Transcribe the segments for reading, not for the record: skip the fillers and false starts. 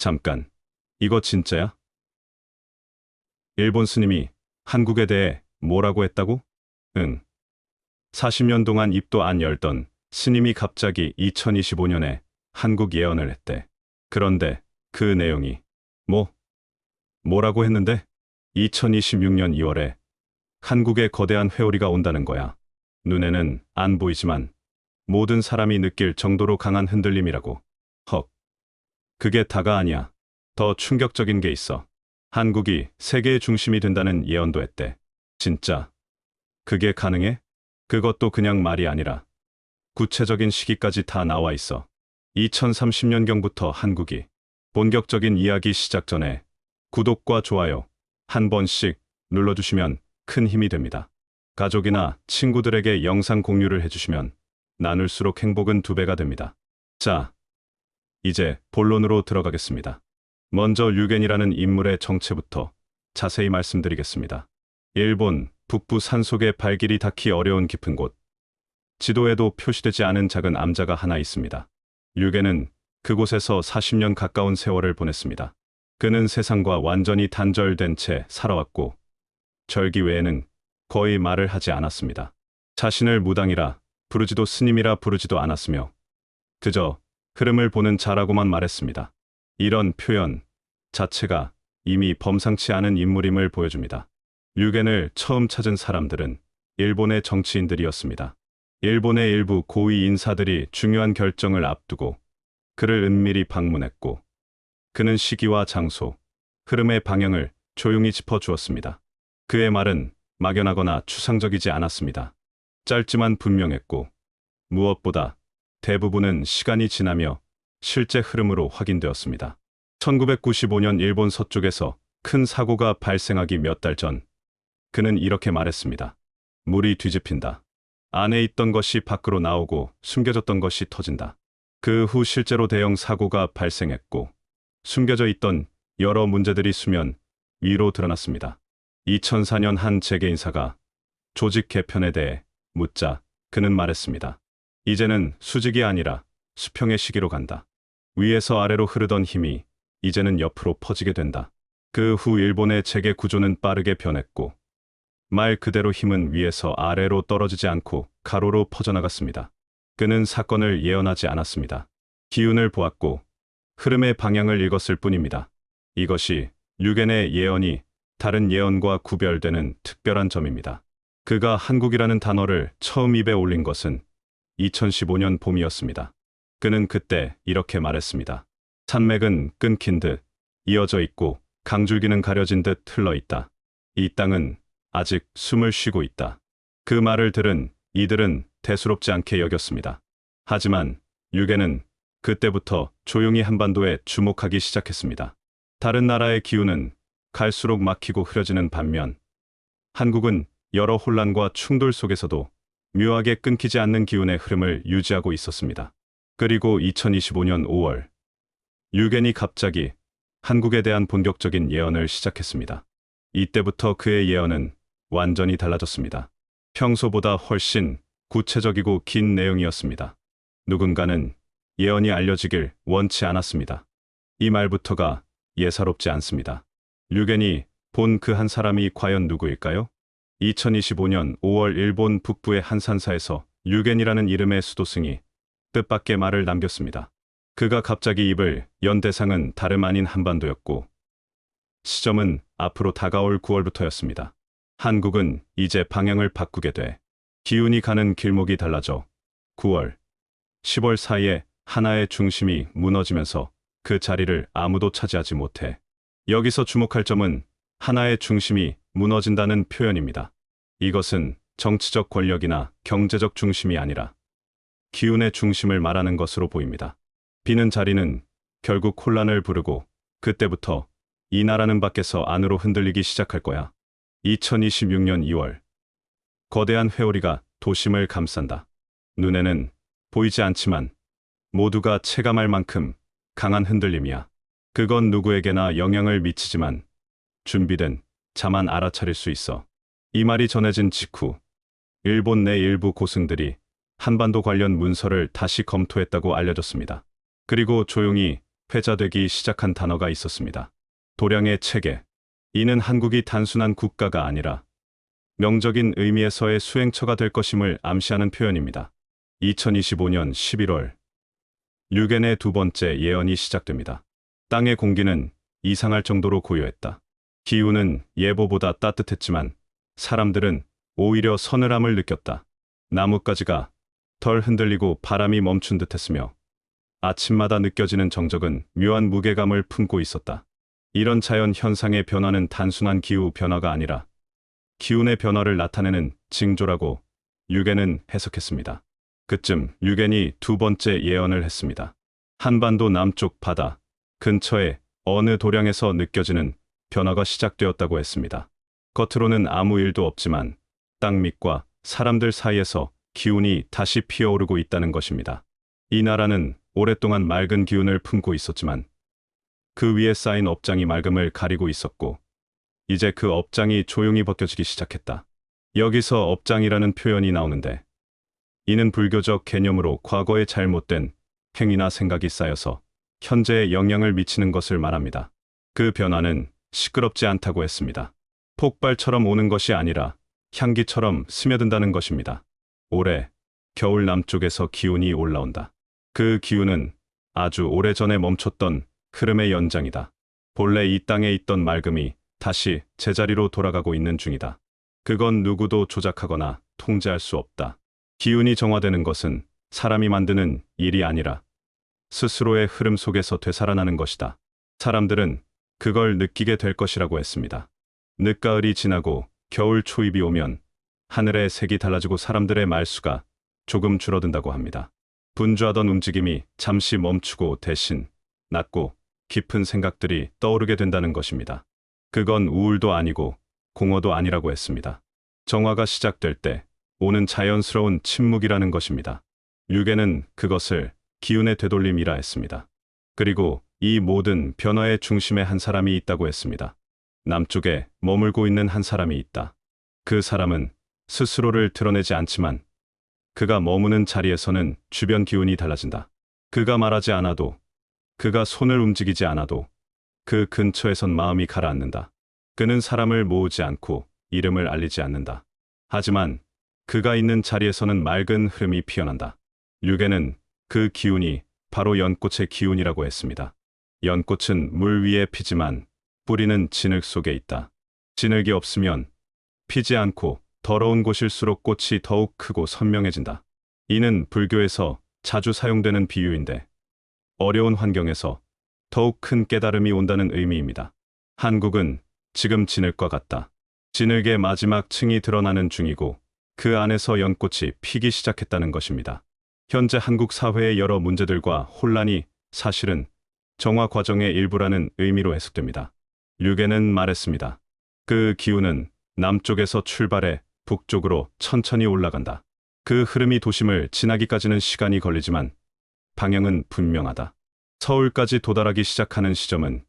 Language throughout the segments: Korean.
잠깐, 이거 진짜야? 일본 스님이 한국에 대해 뭐라고 했다고? 응. 40년 동안 입도 안 열던 스님이 갑자기 2025년에 한국 예언을 했대. 그런데 그 내용이 뭐, 뭐라고 했는데? 2026년 2월에 한국에 거대한 회오리가 온다는 거야. 눈에는 안 보이지만 모든 사람이 느낄 정도로 강한 흔들림이라고. 헉, 그게 다가 아니야. 더 충격적인 게 있어. 한국이 세계의 중심이 된다는 예언도 했대. 진짜, 그게 가능해? 그것도 그냥 말이 아니라 구체적인 시기까지 다 나와 있어. 2030년경부터 한국이 본격적인 이야기 시작 전에 구독과 좋아요 한 번씩 눌러주시면 큰 힘이 됩니다. 가족이나 친구들에게 영상 공유를 해주시면 나눌수록 행복은 2배가 됩니다. 자, 이제 본론으로 들어가겠습니다. 먼저 류겐이라는 인물의 정체부터 자세히 말씀드리겠습니다. 일본 북부 산속에 발길이 닿기 어려운 깊은 곳. 지도에도 표시되지 않은 작은 암자가 하나 있습니다. 류겐은 그곳에서 40년 가까운 세월을 보냈습니다. 그는 세상과 완전히 단절된 채 살아왔고 절기 외에는 거의 말을 하지 않았습니다. 자신을 무당이라 부르지도 스님이라 부르지도 않았으며 그저 흐름을 보는 자라고만 말했습니다. 이런 표현 자체가 이미 범상치 않은 인물임을 보여줍니다. 류겐을 처음 찾은 사람들은 일본의 정치인들이었습니다. 일본의 일부 고위 인사들이 중요한 결정을 앞두고 그를 은밀히 방문했고 그는 시기와 장소, 흐름의 방향을 조용히 짚어주었습니다. 그의 말은 막연하거나 추상적이지 않았습니다. 짧지만 분명했고 무엇보다 대부분은 시간이 지나며 실제 흐름으로 확인되었습니다. 1995년 일본 서쪽에서 큰 사고가 발생하기 몇 달 전, 그는 이렇게 말했습니다. 물이 뒤집힌다. 안에 있던 것이 밖으로 나오고 숨겨졌던 것이 터진다. 그 후 실제로 대형 사고가 발생했고 숨겨져 있던 여러 문제들이 수면 위로 드러났습니다. 2004년 한 재계인사가 조직 개편에 대해 묻자 그는 말했습니다. 이제는 수직이 아니라 수평의 시기로 간다. 위에서 아래로 흐르던 힘이 이제는 옆으로 퍼지게 된다. 그 후 일본의 재계 구조는 빠르게 변했고 말 그대로 힘은 위에서 아래로 떨어지지 않고 가로로 퍼져나갔습니다. 그는 사건을 예언하지 않았습니다. 기운을 보았고 흐름의 방향을 읽었을 뿐입니다. 이것이 류겐의 예언이 다른 예언과 구별되는 특별한 점입니다. 그가 한국이라는 단어를 처음 입에 올린 것은 2015년 봄이었습니다. 그는 그때 이렇게 말했습니다. 산맥은 끊긴 듯 이어져 있고 강줄기는 가려진 듯 흘러 있다. 이 땅은 아직 숨을 쉬고 있다. 그 말을 들은 이들은 대수롭지 않게 여겼습니다. 하지만 류겐은 그때부터 조용히 한반도에 주목하기 시작했습니다. 다른 나라의 기운은 갈수록 막히고 흐려지는 반면 한국은 여러 혼란과 충돌 속에서도 묘하게 끊기지 않는 기운의 흐름을 유지하고 있었습니다. 그리고 2025년 5월, 류겐이 갑자기 한국에 대한 본격적인 예언을 시작했습니다. 이때부터 그의 예언은 완전히 달라졌습니다. 평소보다 훨씬 구체적이고 긴 내용이었습니다. 누군가는 예언이 알려지길 원치 않았습니다. 이 말부터가 예사롭지 않습니다. 류겐이 본 그 한 사람이 과연 누구일까요? 2025년 5월 일본 북부의 한 산사에서 류겐이라는 이름의 수도승이 뜻밖의 말을 남겼습니다. 그가 갑자기 입을 연 대상은 다름 아닌 한반도였고 시점은 앞으로 다가올 9월부터였습니다. 한국은 이제 방향을 바꾸게 돼 기운이 가는 길목이 달라져 9월, 10월 사이에 하나의 중심이 무너지면서 그 자리를 아무도 차지하지 못해. 여기서 주목할 점은 하나의 중심이 무너진다는 표현입니다. 이것은 정치적 권력이나 경제적 중심이 아니라 기운의 중심을 말하는 것으로 보입니다. 비는 자리는 결국 혼란을 부르고 그때부터 이 나라는 밖에서 안으로 흔들리기 시작할 거야. 2026년 2월 거대한 회오리가 도심을 감싼다. 눈에는 보이지 않지만 모두가 체감할 만큼 강한 흔들림이야. 그건 누구에게나 영향을 미치지만 준비된 자만 알아차릴 수 있어. 이 말이 전해진 직후 일본 내 일부 고승들이 한반도 관련 문서를 다시 검토했다고 알려졌습니다. 그리고 조용히 회자되기 시작한 단어가 있었습니다. 도량의 체계. 이는 한국이 단순한 국가가 아니라 명적인 의미에서의 수행처가 될 것임을 암시하는 표현입니다. 2025년 11월 류겐의 두 번째 예언이 시작됩니다. 땅의 공기는 이상할 정도로 고요했다. 기후는 예보보다 따뜻했지만 사람들은 오히려 서늘함을 느꼈다. 나뭇가지가 덜 흔들리고 바람이 멈춘 듯했으며 아침마다 느껴지는 정적은 묘한 무게감을 품고 있었다. 이런 자연 현상의 변화는 단순한 기후 변화가 아니라 기운의 변화를 나타내는 징조라고 류겐은 해석했습니다. 그쯤 류겐이 두 번째 예언을 했습니다. 한반도 남쪽 바다 근처의 어느 도량에서 느껴지는 변화가 시작되었다고 했습니다. 겉으로는 아무 일도 없지만 땅 밑과 사람들 사이에서 기운이 다시 피어오르고 있다는 것입니다. 이 나라는 오랫동안 맑은 기운을 품고 있었지만 그 위에 쌓인 업장이 맑음을 가리고 있었고 이제 그 업장이 조용히 벗겨지기 시작했다. 여기서 업장이라는 표현이 나오는데 이는 불교적 개념으로 과거의 잘못된 행위나 생각이 쌓여서 현재에 영향을 미치는 것을 말합니다. 그 변화는 시끄럽지 않다고 했습니다. 폭발처럼 오는 것이 아니라 향기처럼 스며든다는 것입니다. 올해 겨울 남쪽에서 기운이 올라온다. 그 기운은 아주 오래전에 멈췄던 흐름의 연장이다. 본래 이 땅에 있던 맑음이 다시 제자리로 돌아가고 있는 중이다. 그건 누구도 조작하거나 통제할 수 없다. 기운이 정화되는 것은 사람이 만드는 일이 아니라 스스로의 흐름 속에서 되살아나는 것이다. 사람들은 그걸 느끼게 될 것이라고 했습니다. 늦가을이 지나고 겨울 초입이 오면 하늘의 색이 달라지고 사람들의 말수가 조금 줄어든다고 합니다. 분주하던 움직임이 잠시 멈추고 대신 낮고 깊은 생각들이 떠오르게 된다는 것입니다. 그건 우울도 아니고 공허도 아니라고 했습니다. 정화가 시작될 때 오는 자연스러운 침묵이라는 것입니다. 류겐은 그것을 기운의 되돌림이라 했습니다. 그리고 이 모든 변화의 중심에 한 사람이 있다고 했습니다. 남쪽에 머물고 있는 한 사람이 있다. 그 사람은 스스로를 드러내지 않지만 그가 머무는 자리에서는 주변 기운이 달라진다. 그가 말하지 않아도, 그가 손을 움직이지 않아도 그 근처에선 마음이 가라앉는다. 그는 사람을 모으지 않고 이름을 알리지 않는다. 하지만 그가 있는 자리에서는 맑은 흐름이 피어난다. 류겐은 그 기운이 바로 연꽃의 기운이라고 했습니다. 연꽃은 물 위에 피지만 뿌리는 진흙 속에 있다. 진흙이 없으면 피지 않고 더러운 곳일수록 꽃이 더욱 크고 선명해진다. 이는 불교에서 자주 사용되는 비유인데 어려운 환경에서 더욱 큰 깨달음이 온다는 의미입니다. 한국은 지금 진흙과 같다. 진흙의 마지막 층이 드러나는 중이고 그 안에서 연꽃이 피기 시작했다는 것입니다. 현재 한국 사회의 여러 문제들과 혼란이 사실은 정화 과정의 일부라는 의미로 해석됩니다. 류겐은 말했습니다. 그 기운은 남쪽에서 출발해 북쪽으로 천천히 올라간다. 그 흐름이 도심을 지나기까지는 시간이 걸리지만 방향은 분명하다. 서울까지 도달하기 시작하는 시점은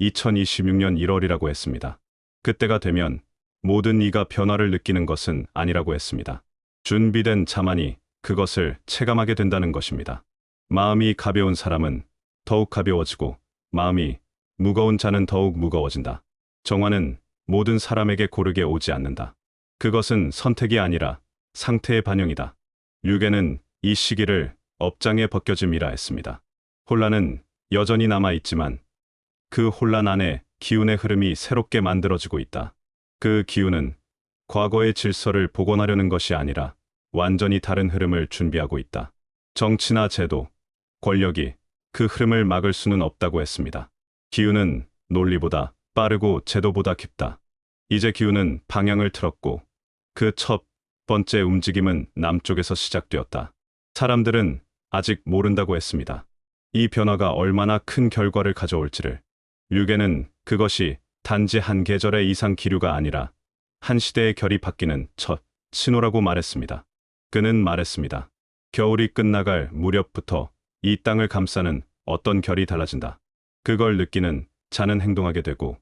2026년 1월이라고 했습니다. 그때가 되면 모든 이가 변화를 느끼는 것은 아니라고 했습니다. 준비된 자만이 그것을 체감하게 된다는 것입니다. 마음이 가벼운 사람은 더욱 가벼워지고 마음이 무거운 자는 더욱 무거워진다. 정화는 모든 사람에게 고르게 오지 않는다. 그것은 선택이 아니라 상태의 반영이다. 류겐은 이 시기를 업장의 벗겨짐이라 했습니다. 혼란은 여전히 남아있지만 그 혼란 안에 기운의 흐름이 새롭게 만들어지고 있다. 그 기운은 과거의 질서를 복원하려는 것이 아니라 완전히 다른 흐름을 준비하고 있다. 정치나 제도, 권력이 그 흐름을 막을 수는 없다고 했습니다. 기운은 논리보다 빠르고 제도보다 깊다. 이제 기운은 방향을 틀었고 그 첫 번째 움직임은 남쪽에서 시작되었다. 사람들은 아직 모른다고 했습니다. 이 변화가 얼마나 큰 결과를 가져올지를. 류겐은 그것이 단지 한 계절의 이상 기류가 아니라 한 시대의 결이 바뀌는 첫 신호라고 말했습니다. 그는 말했습니다. 겨울이 끝나갈 무렵부터 이 땅을 감싸는 어떤 결이 달라진다. 그걸 느끼는 자는 행동하게 되고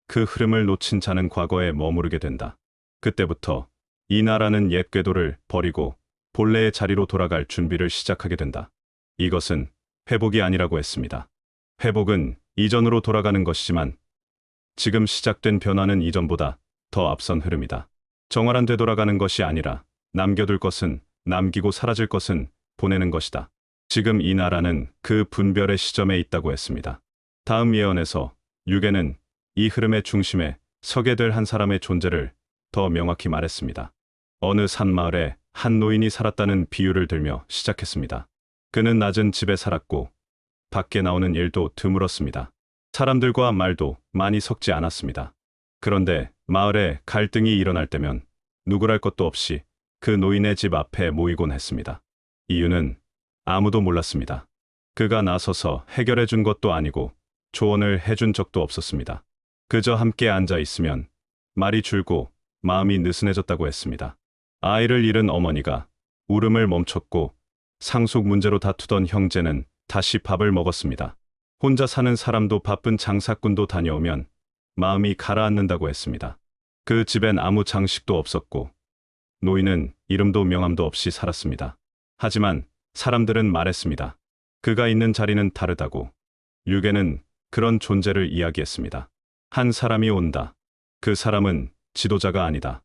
그 흐름을 놓친 자는 과거에 머무르게 된다. 그때부터 이 나라는 옛 궤도를 버리고 본래의 자리로 돌아갈 준비를 시작하게 된다. 이것은 회복이 아니라고 했습니다. 회복은 이전으로 돌아가는 것이지만 지금 시작된 변화는 이전보다 더 앞선 흐름이다. 정화란 되돌아가는 것이 아니라 남겨둘 것은 남기고 사라질 것은 보내는 것이다. 지금 이 나라는 그 분별의 시점에 있다고 했습니다. 다음 예언에서 류계는 이 흐름의 중심에 서게 될 한 사람의 존재를 더 명확히 말했습니다. 어느 산마을에 한 노인이 살았다는 비유를 들며 시작했습니다. 그는 낮은 집에 살았고 밖에 나오는 일도 드물었습니다. 사람들과 말도 많이 섞지 않았습니다. 그런데 마을에 갈등이 일어날 때면 누구랄 것도 없이 그 노인의 집 앞에 모이곤 했습니다. 이유는 아무도 몰랐습니다. 그가 나서서 해결해 준 것도 아니고 조언을 해준 적도 없었습니다. 그저 함께 앉아 있으면 말이 줄고 마음이 느슨해졌다고 했습니다. 아이를 잃은 어머니가 울음을 멈췄고 상속 문제로 다투던 형제는 다시 밥을 먹었습니다. 혼자 사는 사람도 바쁜 장사꾼도 다녀오면 마음이 가라앉는다고 했습니다. 그 집엔 아무 장식도 없었고 노인은 이름도 명함도 없이 살았습니다. 하지만 사람들은 말했습니다. 그가 있는 자리는 다르다고. 류계는 그런 존재를 이야기했습니다. 한 사람이 온다. 그 사람은 지도자가 아니다.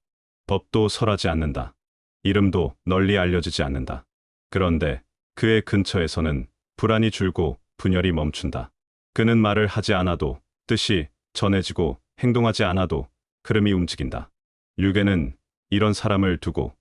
법도 설하지 않는다. 이름도 널리 알려지지 않는다. 그런데 그의 근처에서는 불안이 줄고 분열이 멈춘다. 그는 말을 하지 않아도 뜻이 전해지고 행동하지 않아도 흐름이 움직인다. 류계는 이런 사람을 두고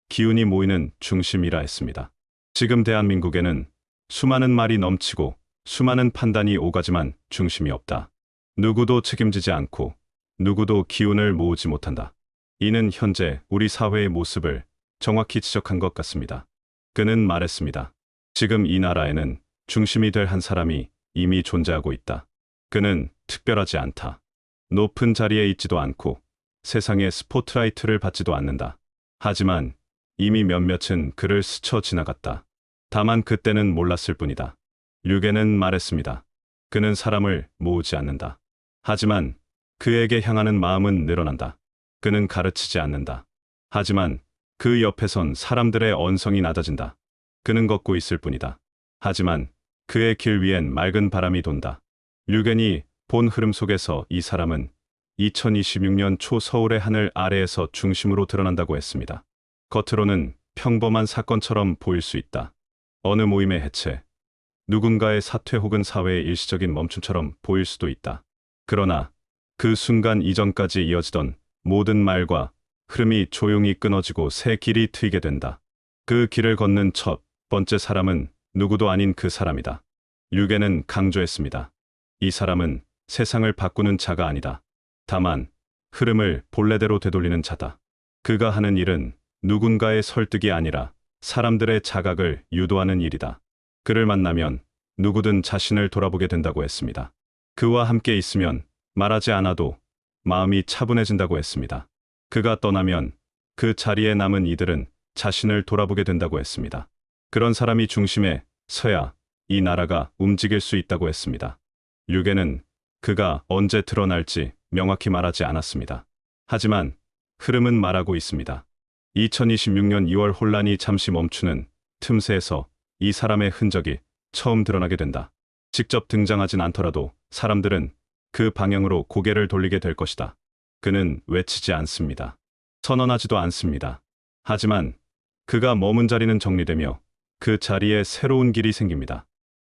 기운이 모이는 중심이라 했습니다. 지금 대한민국에는 수많은 말이 넘치고 수많은 판단이 오가지만 중심이 없다. 누구도 책임지지 않고 누구도 기운을 모으지 못한다. 이는 현재 우리 사회의 모습을 정확히 지적한 것 같습니다. 그는 말했습니다. 지금 이 나라에는 중심이 될 한 사람이 이미 존재하고 있다. 그는 특별하지 않다. 높은 자리에 있지도 않고 세상의 스포트라이트를 받지도 않는다. 하지만 이미 몇몇은 그를 스쳐 지나갔다. 다만 그때는 몰랐을 뿐이다. 류계는 말했습니다. 그는 사람을 모으지 않는다. 하지만 그에게 향하는 마음은 늘어난다. 그는 가르치지 않는다. 하지만 그 옆에선 사람들의 언성이 낮아진다. 그는 걷고 있을 뿐이다. 하지만 그의 길 위엔 맑은 바람이 돈다. 류계이 본 흐름 속에서 이 사람은 2026년 초 서울의 하늘 아래에서 중심으로 드러난다고 했습니다. 겉으로는 평범한 사건처럼 보일 수 있다. 어느 모임의 해체, 누군가의 사퇴 혹은 사회의 일시적인 멈춤처럼 보일 수도 있다. 그러나 그 순간 이전까지 이어지던 모든 말과 흐름이 조용히 끊어지고 새 길이 트이게 된다. 그 길을 걷는 첫 번째 사람은 누구도 아닌 그 사람이다. 류계는 강조했습니다. 이 사람은 세상을 바꾸는 자가 아니다. 다만 흐름을 본래대로 되돌리는 자다. 그가 하는 일은 누군가의 설득이 아니라 사람들의 자각을 유도하는 일이다. 그를 만나면 누구든 자신을 돌아보게 된다고 했습니다. 그와 함께 있으면 말하지 않아도 마음이 차분해진다고 했습니다. 그가 떠나면 그 자리에 남은 이들은 자신을 돌아보게 된다고 했습니다. 그런 사람이 중심에 서야 이 나라가 움직일 수 있다고 했습니다. 류계는 그가 언제 드러날지 명확히 말하지 않았습니다. 하지만 흐름은 말하고 있습니다. 2026년 2월 혼란이 잠시 멈추는 틈새에서 이 사람의 흔적이 처음 드러나게 된다. 직접 등장하진 않더라도 사람들은 그 방향으로 고개를 돌리게 될 것이다. 그는 외치지 않습니다. 선언하지도 않습니다. 하지만 그가 머문 자리는 정리되며 그 자리에 새로운 길이 생깁니다.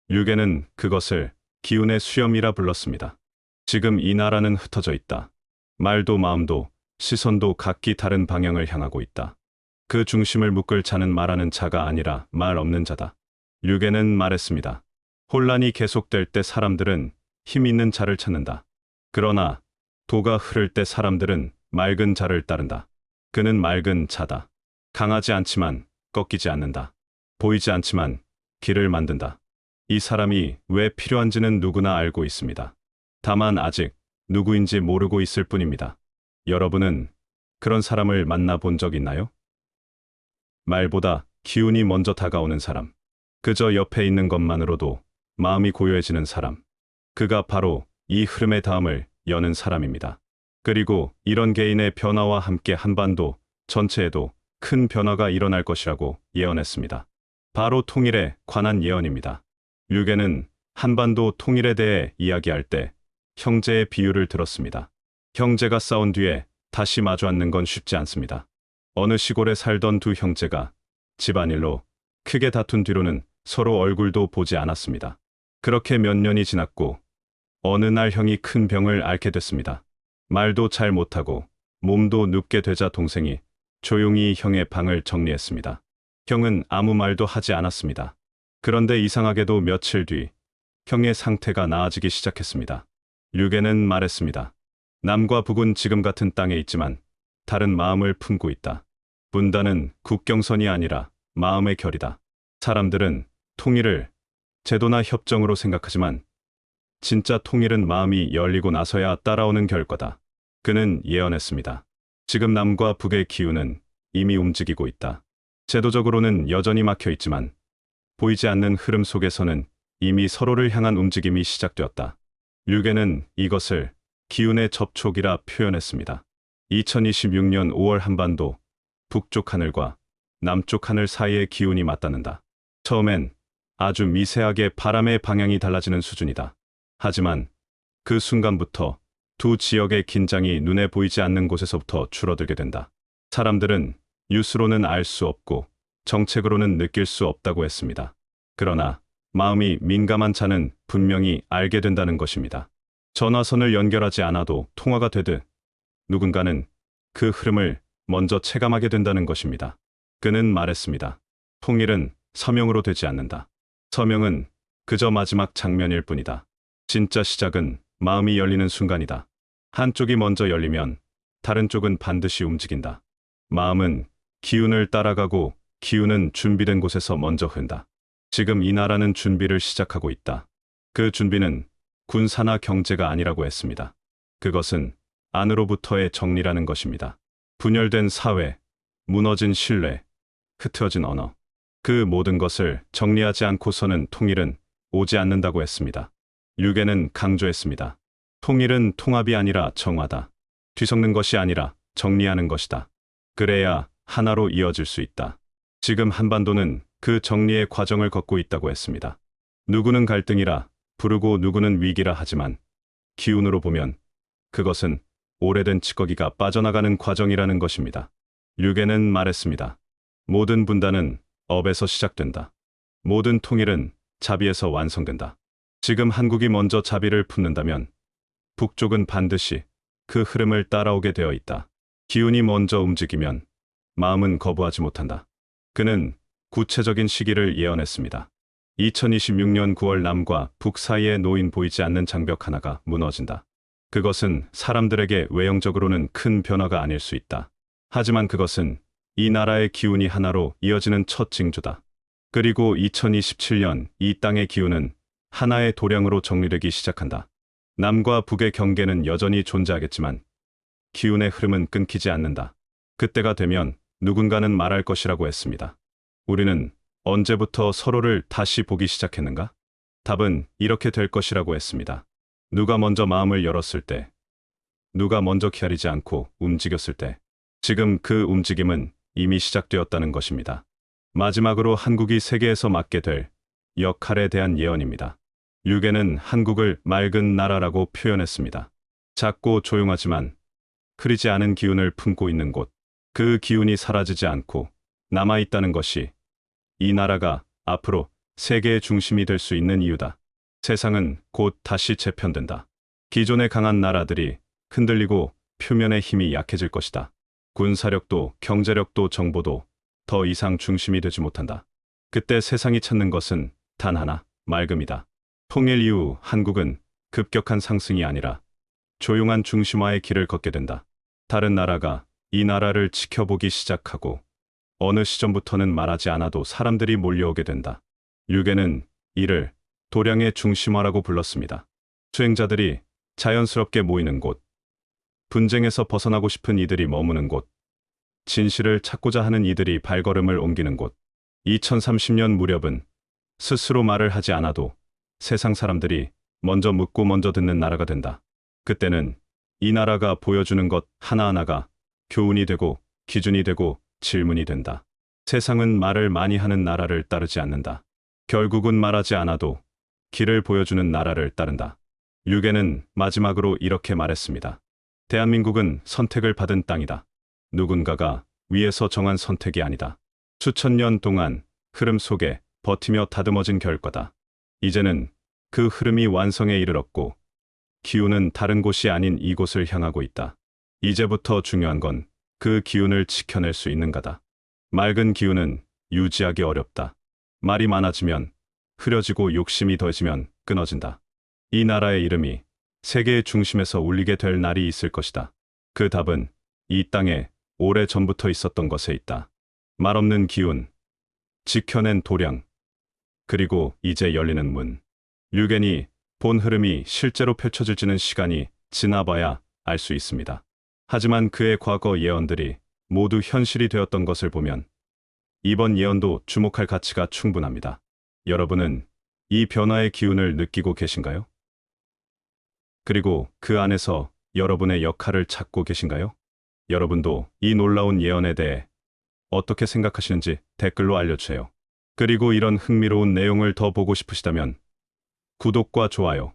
류계는 그것을 기운의 수염이라 불렀습니다. 지금 이 나라는 흩어져 있다. 말도 마음도 시선도 각기 다른 방향을 향하고 있다. 그 중심을 묶을 자는 말하는 자가 아니라 말 없는 자다. 류계는 말했습니다. 혼란이 계속될 때 사람들은 힘 있는 자를 찾는다. 그러나 도가 흐를 때 사람들은 맑은 자를 따른다. 그는 맑은 자다. 강하지 않지만 꺾이지 않는다. 보이지 않지만 길을 만든다. 이 사람이 왜 필요한지는 누구나 알고 있습니다. 다만 아직 누구인지 모르고 있을 뿐입니다. 여러분은 그런 사람을 만나본 적 있나요? 말보다 기운이 먼저 다가오는 사람. 그저 옆에 있는 것만으로도 마음이 고요해지는 사람. 그가 바로 이 흐름의 다음을 여는 사람입니다. 그리고 이런 개인의 변화와 함께 한반도 전체에도 큰 변화가 일어날 것이라고 예언했습니다. 바로 통일에 관한 예언입니다. 류계는 한반도 통일에 대해 이야기할 때 형제의 비유를 들었습니다. 형제가 싸운 뒤에 다시 마주 앉는 건 쉽지 않습니다. 어느 시골에 살던 두 형제가 집안일로 크게 다툰 뒤로는 서로 얼굴도 보지 않았습니다. 그렇게 몇 년이 지났고 어느 날 형이 큰 병을 앓게 됐습니다. 말도 잘 못하고 몸도 눕게 되자 동생이 조용히 형의 방을 정리했습니다. 형은 아무 말도 하지 않았습니다. 그런데 이상하게도 며칠 뒤 형의 상태가 나아지기 시작했습니다. 류계는 말했습니다. 남과 북은 지금 같은 땅에 있지만 다른 마음을 품고 있다. 분단은 국경선이 아니라 마음의 결이다. 사람들은 통일을 제도나 협정으로 생각하지만 진짜 통일은 마음이 열리고 나서야 따라오는 결과다. 그는 예언했습니다. 지금 남과 북의 기운은 이미 움직이고 있다. 제도적으로는 여전히 막혀 있지만 보이지 않는 흐름 속에서는 이미 서로를 향한 움직임이 시작되었다. 류계는 이것을 기운의 접촉이라 표현했습니다. 2026년 5월 한반도 북쪽 하늘과 남쪽 하늘 사이의 기운이 맞닿는다. 처음엔 아주 미세하게 바람의 방향이 달라지는 수준이다. 하지만 그 순간부터 두 지역의 긴장이 눈에 보이지 않는 곳에서부터 줄어들게 된다. 사람들은 뉴스로는 알 수 없고 정책으로는 느낄 수 없다고 했습니다. 그러나 마음이 민감한 자는 분명히 알게 된다는 것입니다. 전화선을 연결하지 않아도 통화가 되듯 누군가는 그 흐름을 먼저 체감하게 된다는 것입니다. 그는 말했습니다. 통일은 서명으로 되지 않는다. 서명은 그저 마지막 장면일 뿐이다. 진짜 시작은 마음이 열리는 순간이다. 한쪽이 먼저 열리면 다른 쪽은 반드시 움직인다. 마음은 기운을 따라가고 기운은 준비된 곳에서 먼저 흔다. 지금 이 나라는 준비를 시작하고 있다. 그 준비는 군사나 경제가 아니라고 했습니다. 그것은 안으로부터의 정리라는 것입니다. 분열된 사회, 무너진 신뢰, 흐트러진 언어. 그 모든 것을 정리하지 않고서는 통일은 오지 않는다고 했습니다. 류계는 강조했습니다. 통일은 통합이 아니라 정화다. 뒤섞는 것이 아니라 정리하는 것이다. 그래야 하나로 이어질 수 있다. 지금 한반도는 그 정리의 과정을 걷고 있다고 했습니다. 누구는 갈등이라 부르고 누구는 위기라 하지만 기운으로 보면 그것은 오래된 찌꺼기가 빠져나가는 과정이라는 것입니다. 류계는 말했습니다. 모든 분단은 업에서 시작된다. 모든 통일은 자비에서 완성된다. 지금 한국이 먼저 자비를 품는다면 북쪽은 반드시 그 흐름을 따라오게 되어 있다. 기운이 먼저 움직이면 마음은 거부하지 못한다. 그는 구체적인 시기를 예언했습니다. 2026년 9월 남과 북 사이에 놓인 보이지 않는 장벽 하나가 무너진다. 그것은 사람들에게 외형적으로는 큰 변화가 아닐 수 있다. 하지만 그것은 이 나라의 기운이 하나로 이어지는 첫 징조다. 그리고 2027년 이 땅의 기운은 하나의 도량으로 정리되기 시작한다. 남과 북의 경계는 여전히 존재하겠지만 기운의 흐름은 끊기지 않는다. 그때가 되면 누군가는 말할 것이라고 했습니다. 우리는 언제부터 서로를 다시 보기 시작했는가? 답은 이렇게 될 것이라고 했습니다. 누가 먼저 마음을 열었을 때, 누가 먼저 기다리지 않고 움직였을 때, 지금 그 움직임은 이미 시작되었다는 것입니다. 마지막으로 한국이 세계에서 맡게 될 역할에 대한 예언입니다. 류계는 한국을 맑은 나라라고 표현했습니다. 작고 조용하지만 흐리지 않은 기운을 품고 있는 곳, 그 기운이 사라지지 않고 남아있다는 것이 이 나라가 앞으로 세계의 중심이 될 수 있는 이유다. 세상은 곧 다시 재편된다. 기존의 강한 나라들이 흔들리고 표면의 힘이 약해질 것이다. 군사력도 경제력도 정보도 더 이상 중심이 되지 못한다. 그때 세상이 찾는 것은 단 하나, 맑음이다. 통일 이후 한국은 급격한 상승이 아니라 조용한 중심화의 길을 걷게 된다. 다른 나라가 이 나라를 지켜보기 시작하고 어느 시점부터는 말하지 않아도 사람들이 몰려오게 된다. 류계는 이를 도량의 중심화라고 불렀습니다. 수행자들이 자연스럽게 모이는 곳, 분쟁에서 벗어나고 싶은 이들이 머무는 곳, 진실을 찾고자 하는 이들이 발걸음을 옮기는 곳. 2030년 무렵은 스스로 말을 하지 않아도 세상 사람들이 먼저 묻고 먼저 듣는 나라가 된다. 그때는 이 나라가 보여주는 것 하나하나가 교훈이 되고 기준이 되고 질문이 된다. 세상은 말을 많이 하는 나라를 따르지 않는다. 결국은 말하지 않아도 길을 보여주는 나라를 따른다. 류계는 마지막으로 이렇게 말했습니다. 대한민국은 선택을 받은 땅이다. 누군가가 위에서 정한 선택이 아니다. 수천 년 동안 흐름 속에 버티며 다듬어진 결과다. 이제는 그 흐름이 완성에 이르렀고 기운은 다른 곳이 아닌 이곳을 향하고 있다. 이제부터 중요한 건 그 기운을 지켜낼 수 있는가다. 맑은 기운은 유지하기 어렵다. 말이 많아지면 흐려지고 욕심이 더해지면 끊어진다. 이 나라의 이름이 세계의 중심에서 울리게 될 날이 있을 것이다. 그 답은 이 땅에 오래전부터 있었던 것에 있다. 말없는 기운, 지켜낸 도량, 그리고 이제 열리는 문. 류겐이 본 흐름이 실제로 펼쳐질지는 시간이 지나봐야 알 수 있습니다. 하지만 그의 과거 예언들이 모두 현실이 되었던 것을 보면 이번 예언도 주목할 가치가 충분합니다. 여러분은 이 변화의 기운을 느끼고 계신가요? 그리고 그 안에서 여러분의 역할을 찾고 계신가요? 여러분도 이 놀라운 예언에 대해 어떻게 생각하시는지 댓글로 알려주세요. 그리고 이런 흥미로운 내용을 더 보고 싶으시다면 구독과 좋아요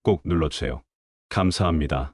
꼭 눌러주세요. 감사합니다.